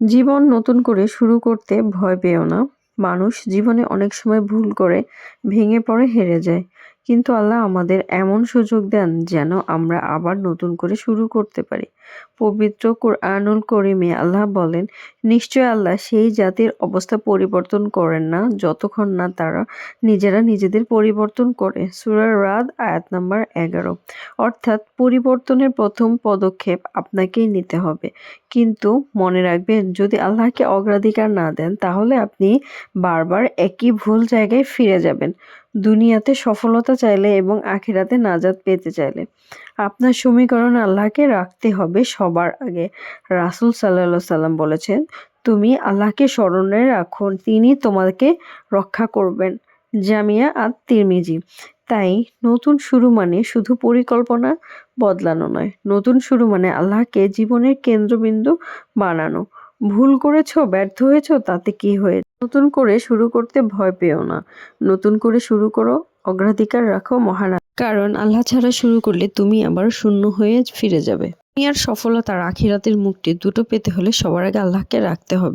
জীবন নতুন করে শুরু করতে ভয় পেও না। মানুষ জীবনে অনেক সময় ভুল করে ভেঙে পড়ে, হেরে যায়। কিন্তু আল্লাহ আমাদের এমন সুযোগ দেন যেন আমরা আবার নতুন করে শুরু করতে পারি। পবিত্র কুরআনুল করিমে আল্লাহ বলেন, নিশ্চয় আল্লাহ সেই জাতির অবস্থা পরিবর্তন করেন না যতক্ষণ না তারা নিজেরা নিজেদের পরিবর্তন করে। সূরা রাদ আয়াত নাম্বার 11। অর্থাৎ পরিবর্তনের প্রথম পদক্ষেপ আপনাকেই নিতে হবে। কিন্তু মনে রাখবেন, যদি আল্লাহকে অগ্রাধিকার না দেন তাহলে আপনি বারবার একই ভুল জায়গায় ফিরে যাবেন। দুনিয়াতে সফলতা চাইলে এবং আখিরাতে নাজাত পেতে চাইলে আপনার সমীকরণ আল্লাহকে রাখতে হবে সবার আগে। রাসূল সাল্লাল্লাহু সাল্লাম বলেছেন, তুমি আল্লাহকে স্মরণে রাখো, তিনি তোমাকে রক্ষা করবেন। জামিয়া আত-তিরমিজি। তাই নতুন শুরু মানে শুধু পরিকল্পনা বদলানো নয়, নতুন শুরু মানে আল্লাহকে জীবনের কেন্দ্রবিন্দু বানানো। ভুল করেছো, ব্যর্থ হয়েছো, তাতে কি হয়েছে? নতুন করে শুরু করতে ভয় পেও না। নতুন করে শুরু করো, অগ্রাধিকার রাখো মহান কারণ আল্লাহ ছাড়া শুরু করলে তুমি আবার শূন্য হয়ে ফিরে যাবে। দুনিয়ার সফলতা আর আখিরাতের মুক্তি দুটো পেতে হলে সবার আগে আল্লাহকে রাখতে হবে।